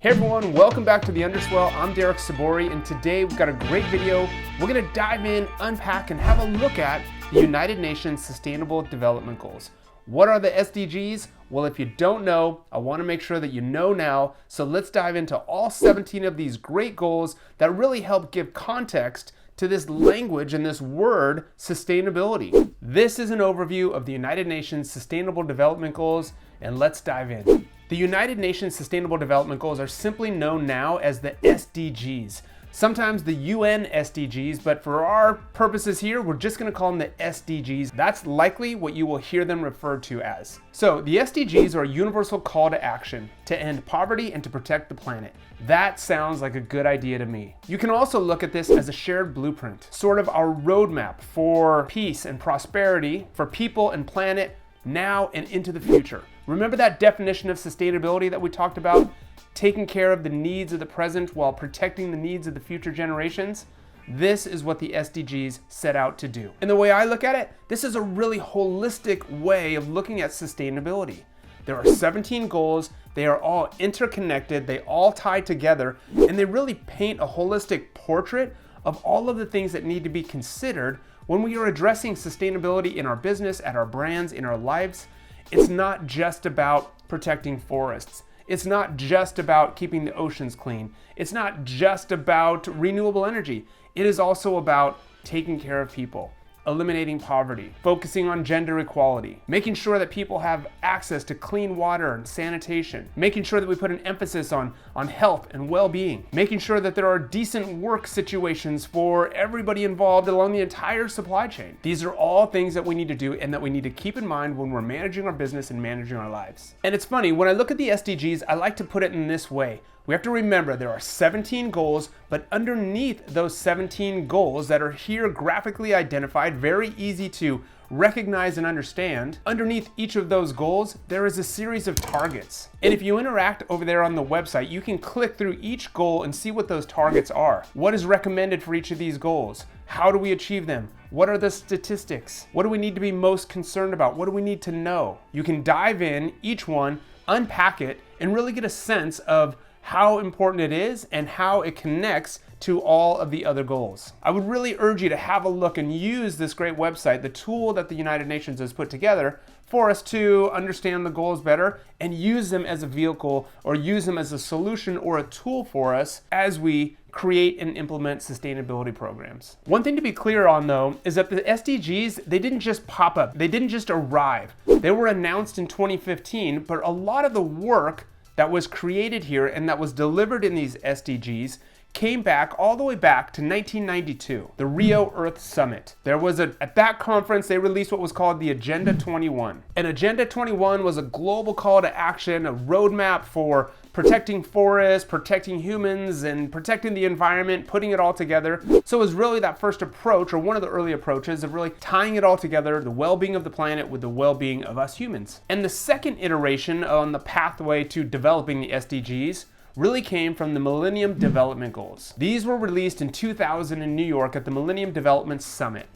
Hey everyone, welcome back to The Underswell. I'm Derek Sabori, and today we've got a great video. We're gonna dive in, unpack, and have a look at the United Nations Sustainable Development Goals. What are the SDGs? Well, if you don't know, I wanna make sure that you know now. So let's dive into all 17 of these great goals that really help give context to this language and this word, sustainability. This is an overview of the United Nations Sustainable Development Goals, and let's dive in. The United Nations Sustainable Development Goals are simply known now as the SDGs. Sometimes the UN SDGs, but for our purposes here, we're just gonna call them the SDGs. That's likely what you will hear them referred to as. So the SDGs are a universal call to action to end poverty and to protect the planet. That sounds like a good idea to me. You can also look at this as a shared blueprint, sort of our roadmap for peace and prosperity for people and planet now and into the future. Remember that definition of sustainability that we talked about? Taking care of the needs of the present while protecting the needs of the future generations? This is what the SDGs set out to do. And the way I look at it, this is a really holistic way of looking at sustainability. There are 17 goals, they are all interconnected, they all tie together, and they really paint a holistic portrait of all of the things that need to be considered when we are addressing sustainability in our business, at our brands, in our lives. It's not just about protecting forests. It's not just about keeping the oceans clean. It's not just about renewable energy. It is also about taking care of people, eliminating poverty, focusing on gender equality, making sure that people have access to clean water and sanitation, making sure that we put an emphasis on health and well-being, making sure that there are decent work situations for everybody involved along the entire supply chain. These are all things that we need to do and that we need to keep in mind when we're managing our business and managing our lives. And it's funny, when I look at the SDGs, I like to put it in this way. We have to remember there are 17 goals, but underneath those 17 goals that are here graphically identified, very easy to recognize and understand, underneath each of those goals, there is a series of targets. And if you interact over there on the website, you can click through each goal and see what those targets are. What is recommended for each of these goals? How do we achieve them? What are the statistics? What do we need to be most concerned about? What do we need to know? You can dive in each one, unpack it, and really get a sense of how important it is and how it connects to all of the other goals. I would really urge you to have a look and use this great website, the tool that the United Nations has put together for us to understand the goals better and use them as a vehicle or use them as a solution or a tool for us as we create and implement sustainability programs. One thing to be clear on though is that the SDGs, they didn't just pop up, they didn't just arrive. They were announced in 2015, but a lot of the work that was created here and that was delivered in these SDGs came back all the way back to 1992, the Rio Earth Summit. At that conference, they released what was called the Agenda 21. And Agenda 21 was a global call to action, a roadmap for protecting forests, protecting humans, and protecting the environment, putting it all together. So it was really that first approach, or one of the early approaches, of really tying it all together, the well-being of the planet with the well-being of us humans. And the second iteration on the pathway to developing the SDGs really came from the Millennium Development Goals. These were released in 2000 in New York at the Millennium Development Summit.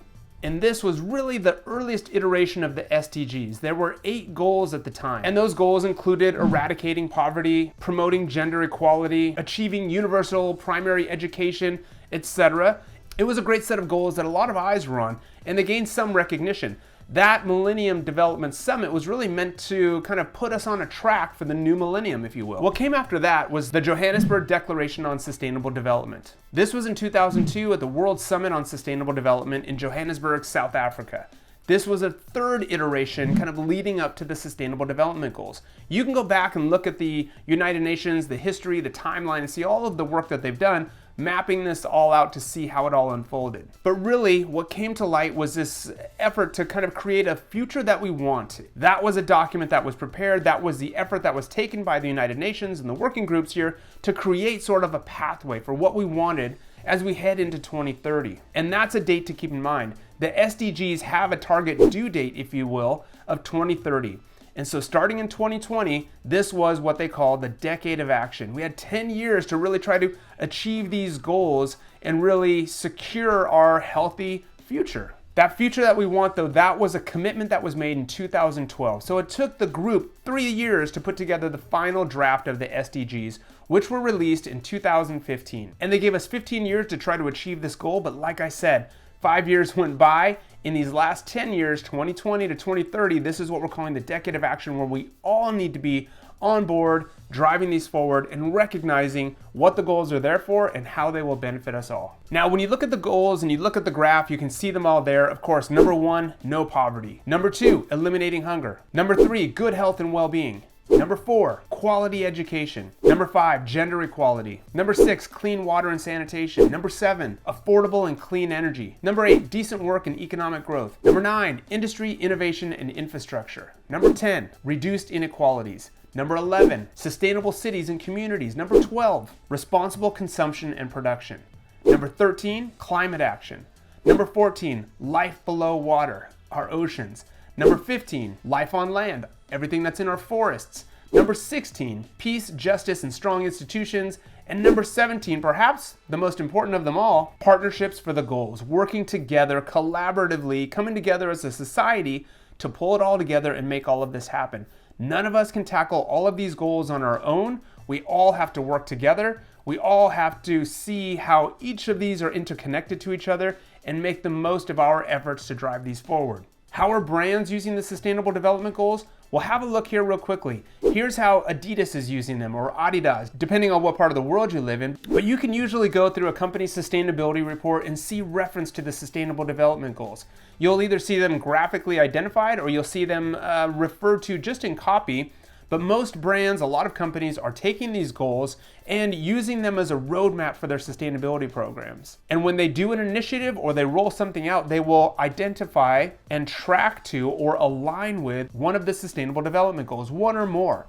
And this was really the earliest iteration of the SDGs. There were 8 goals at the time. And those goals included eradicating poverty, promoting gender equality, achieving universal primary education, etc. It was a great set of goals that a lot of eyes were on, and they gained some recognition. That Millennium Development Summit was really meant to kind of put us on a track for the new millennium, if you will. What came after that was the Johannesburg Declaration on Sustainable Development. This was in 2002 at the World Summit on Sustainable Development in Johannesburg, South Africa. This was a third iteration kind of leading up to the Sustainable Development Goals. You can go back and look at the United Nations, the history, the timeline, and see all of the work that they've done, mapping this all out to see how it all unfolded. But really, what came to light was this effort to kind of create a future that we want. That was a document that was prepared. That was the effort that was taken by the United Nations and the working groups here to create sort of a pathway for what we wanted as we head into 2030. And that's a date to keep in mind. The SDGs have a target due date, if you will, of 2030. And so starting in 2020, this was what they call the decade of action. We had 10 years to really try to achieve these goals and really secure our healthy future. That future that we want, though, that was a commitment that was made in 2012. So it took the group 3 years to put together the final draft of the SDGs, which were released in 2015. And they gave us 15 years to try to achieve this goal, but like I said, 5 years went by. In these last 10 years, 2020 to 2030, this is what we're calling the decade of action, where we all need to be on board, driving these forward and recognizing what the goals are there for and how they will benefit us all. Now, when you look at the goals and you look at the graph, you can see them all there. Of course, number 1, no poverty. Number 2, eliminating hunger. Number 3, good health and well-being. Number 4, quality education. Number 5, gender equality. Number 6, clean water and sanitation. Number 7, affordable and clean energy. Number 8, decent work and economic growth. Number 9, industry, innovation, and infrastructure. Number 10, reduced inequalities. Number 11, sustainable cities and communities. Number 12, responsible consumption and production. Number 13, climate action. Number 14, life below water, our oceans. Number 15, life on land, everything that's in our forests. Number 16, peace, justice, and strong institutions. And number 17, perhaps the most important of them all, partnerships for the goals, working together collaboratively, coming together as a society to pull it all together and make all of this happen. None of us can tackle all of these goals on our own. We all have to work together. We all have to see how each of these are interconnected to each other and make the most of our efforts to drive these forward. How are brands using the Sustainable Development Goals? Well, have a look here real quickly. Here's how Adidas is using them, or Adidas, depending on what part of the world you live in. But you can usually go through a company's sustainability report and see reference to the Sustainable Development Goals. You'll either see them graphically identified or you'll see them referred to just in copy. But most brands, a lot of companies, are taking these goals and using them as a roadmap for their sustainability programs. And when they do an initiative or they roll something out, they will identify and track to or align with one of the Sustainable Development Goals, one or more.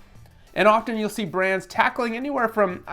And often you'll see brands tackling anywhere from,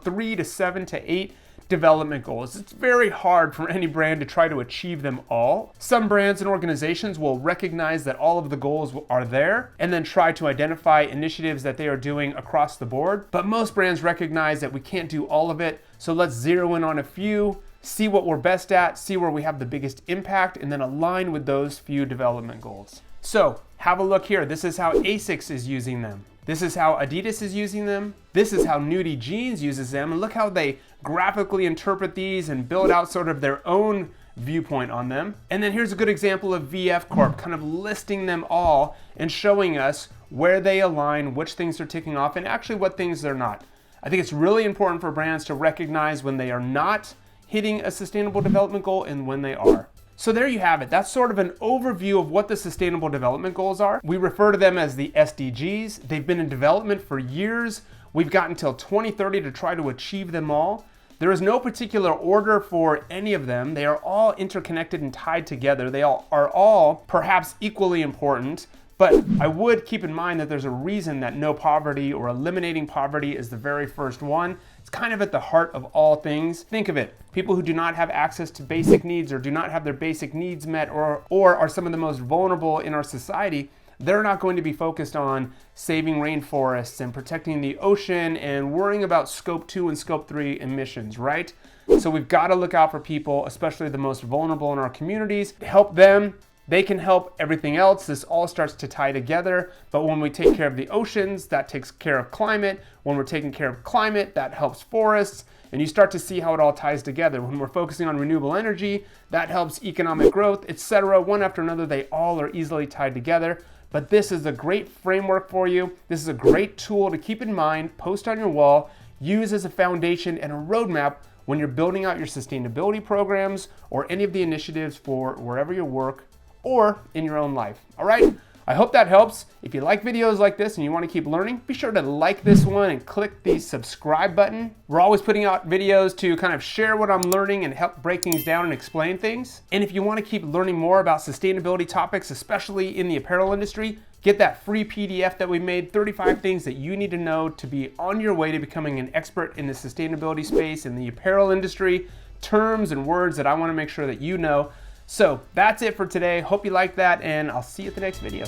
3 to 7 to 8 development goals. It's very hard for any brand to try to achieve them all. Some brands and organizations will recognize that all of the goals are there and then try to identify initiatives that they are doing across the board. But most brands recognize that we can't do all of it. So let's zero in on a few, see what we're best at, see where we have the biggest impact, and then align with those few development goals. So have a look here. This is how ASICS is using them. This is how Adidas is using them. This is how Nudie Jeans uses them. And look how they graphically interpret these and build out sort of their own viewpoint on them. And then here's a good example of VF Corp, kind of listing them all and showing us where they align, which things are ticking off, and actually what things they're not. I think it's really important for brands to recognize when they are not hitting a sustainable development goal and when they are. So there you have it. That's sort of an overview of what the Sustainable Development Goals are. We refer to them as the SDGs. They've been in development for years. We've got until 2030 to try to achieve them all. There is no particular order for any of them. They are all interconnected and tied together. They are all perhaps equally important. But I would keep in mind that there's a reason that no poverty or eliminating poverty is the very first one. It's kind of at the heart of all things. Think of it. People who do not have access to basic needs or do not have their basic needs met or are some of the most vulnerable in our society, they're not going to be focused on saving rainforests and protecting the ocean and worrying about scope 2 and scope 3 emissions, right? So we've got to look out for people, especially the most vulnerable in our communities, help them. They can help everything else. This all starts to tie together. But when we take care of the oceans, that takes care of climate. When we're taking care of climate, that helps forests. And you start to see how it all ties together. When we're focusing on renewable energy, that helps economic growth, etc. One after another, they all are easily tied together. But this is a great framework for you. This is a great tool to keep in mind, post on your wall, use as a foundation and a roadmap when you're building out your sustainability programs or any of the initiatives for wherever you work or in your own life. All right? I hope that helps. If you like videos like this and you want to keep learning, be sure to like this one and click the subscribe button. We're always putting out videos to kind of share what I'm learning and help break things down and explain things. And if you want to keep learning more about sustainability topics, especially in the apparel industry, get that free PDF that we made, 35 things that you need to know to be on your way to becoming an expert in the sustainability space in the apparel industry, terms and words that I want to make sure that you know. So that's it for today. Hope you liked that, and I'll see you at the next video.